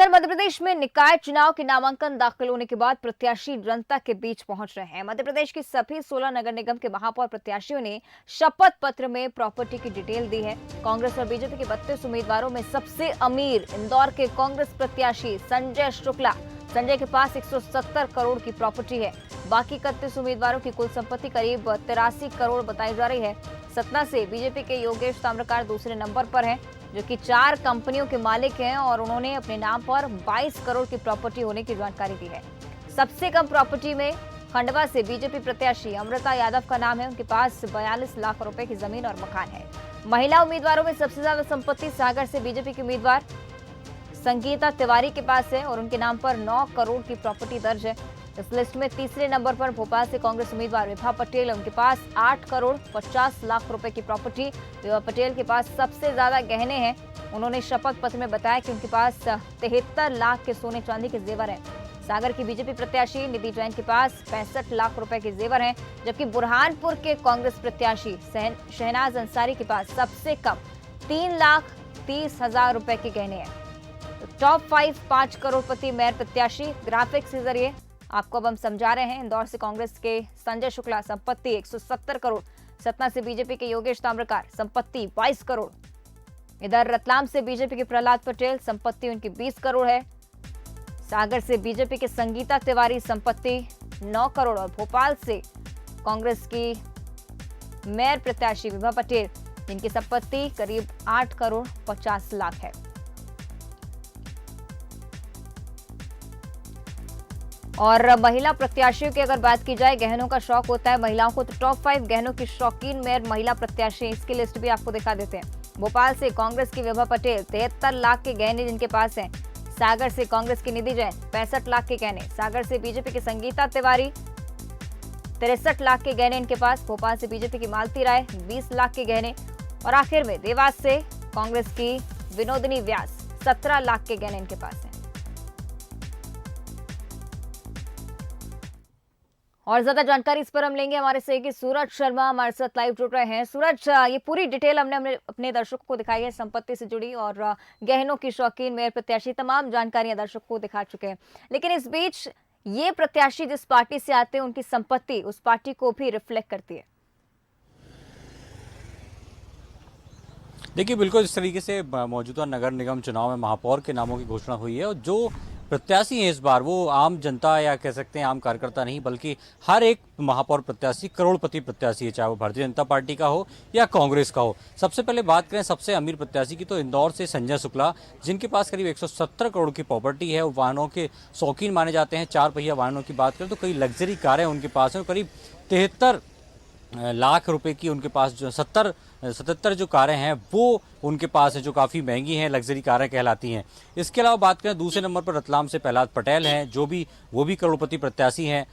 उधर मध्य प्रदेश में निकाय चुनाव के नामांकन दाखिल होने के बाद प्रत्याशी जनता के बीच पहुंच रहे हैं। मध्य प्रदेश की सभी 16 नगर निगम के महापौर प्रत्याशियों ने शपथ पत्र में प्रॉपर्टी की डिटेल दी है। कांग्रेस और बीजेपी के 32 उम्मीदवारों में सबसे अमीर इंदौर के कांग्रेस प्रत्याशी संजय शुक्ला। संजय के पास 170 करोड़ की प्रॉपर्टी है। बाकी 31 उम्मीदवारों की कुल संपत्ति करीब 83 करोड़ बताई जा रही है। सतना से बीजेपी के योगेश ताम्रकार दूसरे नंबर पर हैं, जो कि 4 कंपनियों के मालिक हैं और उन्होंने अपने नाम पर 22 करोड़ की प्रॉपर्टी होने की जानकारी दी है। सबसे कम प्रॉपर्टी में खंडवा से बीजेपी प्रत्याशी अमृता यादव का नाम है। उनके पास 42 लाख रुपए की जमीन और मकान है। महिला उम्मीदवारों में सबसे ज्यादा संपत्ति सागर से बीजेपी के उम्मीदवार संगीता तिवारी के पास है और उनके नाम पर 9 करोड़ की प्रॉपर्टी दर्ज है। इस लिस्ट में तीसरे नंबर पर भोपाल से कांग्रेस उम्मीदवार विभा पटेल है। उनके पास 8 करोड़ 50 लाख रुपए की प्रॉपर्टी। विभा पटेल के पास सबसे ज्यादा गहने हैं। उन्होंने शपथ पत्र में बताया कि उनके पास 73 लाख के सोने चांदी के जेवर हैं। सागर की बीजेपी प्रत्याशी निधि जैन के पास 65 लाख रुपए के जेवर हैं, जबकि बुरहानपुर के कांग्रेस प्रत्याशी शहनाज अंसारी के पास सबसे कम 3,30,000 रुपए के गहने हैं। टॉप 5 करोड़पति मेयर प्रत्याशी ग्राफिक्स के जरिए आपको अब हम समझा रहे हैं। इंदौर से कांग्रेस के संजय शुक्ला संपत्ति 170 करोड़। सतना से बीजेपी के योगेश ताम्रकार संपत्ति 22 करोड़। इधर रतलाम से बीजेपी के प्रहलाद पटेल संपत्ति उनकी 20 करोड़ है। सागर से बीजेपी के संगीता तिवारी संपत्ति 9 करोड़ और भोपाल से कांग्रेस की मेयर प्रत्याशी विभा पटेल, जिनकी संपत्ति करीब 8 करोड़ 50 लाख है। और महिला प्रत्याशियों की अगर बात की जाए, गहनों का शौक होता है महिलाओं को, तो टॉप 5 गहनों की शौकीन मेयर महिला प्रत्याशी, इसकी लिस्ट भी आपको दिखा देते हैं। भोपाल से कांग्रेस की विभा पटेल 73 लाख के गहने जिनके पास हैं। सागर से कांग्रेस की निधि जैन 65 लाख के गहने। सागर से बीजेपी की संगीता तिवारी 63 लाख के गहने इनके पास। भोपाल से बीजेपी की मालती राय 20 लाख के गहने। और आखिर में देवास से कांग्रेस की विनोदिनी व्यास 17 लाख के गहने इनके पास है। और ज्यादा जानकारी इस पर हम लेंगे हमारे सहयोगी सूरज शर्मा हमारे साथ लाइव जुड़ रहे हैं। सूरज, ये पूरी डिटेल हमने अपने दर्शकों को दिखाई है, संपत्ति से जुड़ी और गहनों की शौकीन मेयर प्रत्याशी, तमाम जानकारियां दर्शकों को दिखा चुके हैं। लेकिन इस बीच ये प्रत्याशी जिस पार्टी से आते हैं उनकी संपत्ति उस पार्टी को भी रिफ्लेक्ट करती है। देखिए, बिल्कुल इस तरीके से मौजूदा नगर निगम चुनाव में महापौर के नामों की घोषणा हुई है और जो प्रत्याशी हैं इस बार वो आम जनता या कह सकते हैं आम कार्यकर्ता नहीं, बल्कि हर एक महापौर प्रत्याशी करोड़पति प्रत्याशी है, चाहे वो भारतीय जनता पार्टी का हो या कांग्रेस का हो। सबसे पहले बात करें सबसे अमीर प्रत्याशी की, तो इंदौर से संजय शुक्ला, जिनके पास करीब 170 करोड़ की प्रॉपर्टी है। वो वाहनों के शौकीन माने जाते हैं। 4 पहिया वाहनों की बात करें तो कई लग्जरी कारें उनके पास हैं। करीब 73 लाख रुपए की उनके पास जो 77 जो कारें हैं वो उनके पास है, जो काफ़ी महंगी हैं, लग्जरी कारें कहलाती हैं। इसके अलावा बात करें दूसरे नंबर पर रतलाम से प्रहलाद पटेल हैं, वो भी करोड़पति प्रत्याशी हैं।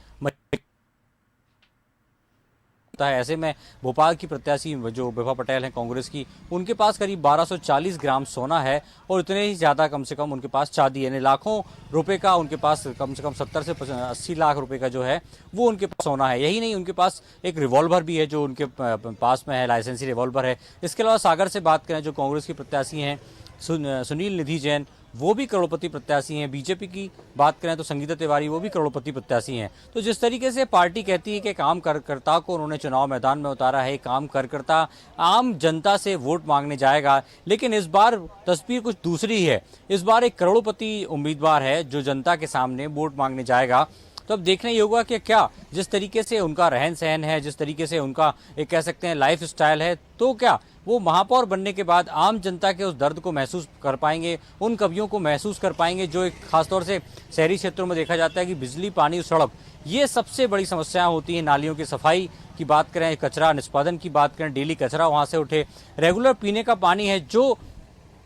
है ऐसे में भोपाल की प्रत्याशी जो विभा पटेल हैं कांग्रेस की, उनके पास करीब 1240 ग्राम सोना है और इतने ही ज्यादा कम से कम उनके पास चांदी, यानी लाखों रुपए का उनके पास कम से कम 70 से 80 लाख रुपए का जो है वो उनके पास सोना है। यही नहीं, उनके पास एक रिवॉल्वर भी है जो उनके पास में है, लाइसेंसी रिवॉल्वर है। इसके अलावा सागर से बात करें, जो कांग्रेस की प्रत्याशी हैं सुनील निधि जैन, वो भी करोड़पति प्रत्याशी हैं। बीजेपी की बात करें तो संगीता तिवारी, वो भी करोड़पति प्रत्याशी हैं। तो जिस तरीके से पार्टी कहती है कि काम कार्यकर्ता को उन्होंने चुनाव मैदान में उतारा है, काम कार्यकर्ता आम जनता से वोट मांगने जाएगा, लेकिन इस बार तस्वीर कुछ दूसरी है। इस बार एक करोड़पति उम्मीदवार है जो जनता के सामने वोट मांगने जाएगा। तो अब देखना ये होगा कि क्या जिस तरीके से उनका रहन सहन है, जिस तरीके से उनका एक कह सकते हैं लाइफ स्टाइल है, तो क्या वो महापौर बनने के बाद आम जनता के उस दर्द को महसूस कर पाएंगे, उन कमियों को महसूस कर पाएंगे जो एक खासतौर से शहरी क्षेत्रों में देखा जाता है कि बिजली, पानी, सड़क, ये सबसे बड़ी समस्याएं होती हैं। नालियों की सफाई की बात करें, कचरा निष्पादन की बात करें, डेली कचरा वहाँ से उठे, रेगुलर पीने का पानी है जो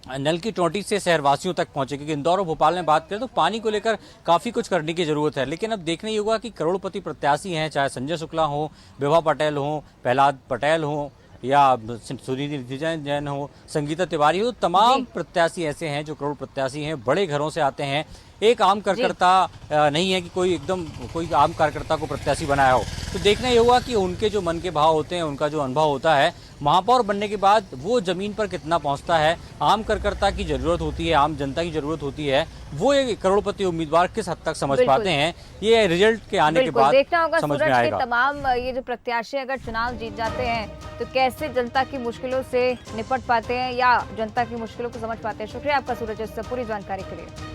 नल की टोंटी से शहरवासियों तक पहुंचे। क्योंकि इंदौर और भोपाल में बात करें तो पानी को लेकर काफ़ी कुछ करने की जरूरत है। लेकिन अब देखना ही होगा कि करोड़पति प्रत्याशी हैं, चाहे संजय शुक्ला हो, विभा पटेल हो, प्रहलाद पटेल हो या सुनील निधि जैन हो, संगीता तिवारी हो, तमाम प्रत्याशी ऐसे हैं जो करोड़ प्रत्याशी हैं, बड़े घरों से आते हैं। एक आम कार्यकर्ता नहीं है कि कोई आम कार्यकर्ता को प्रत्याशी बनाया हो। तो देखना ये होगा कि उनके जो मन के भाव होते हैं, उनका जो अनुभव होता है, महापौर बनने के बाद वो जमीन पर कितना पहुंचता है, आम कार्यकर्ता की जरूरत होती है, आम जनता की जरूरत होती है, वो एक करोड़पति उम्मीदवार किस हद तक समझ पाते हैं, ये रिजल्ट के आने के बाद देखना होगा समझ में सूरज के आएगा। तमाम ये जो प्रत्याशी अगर चुनाव जीत जाते हैं तो कैसे जनता की मुश्किलों से निपट पाते हैं या जनता की मुश्किलों को समझ पाते हैं। शुक्रिया आपका सूरज इस पूरी जानकारी के लिए।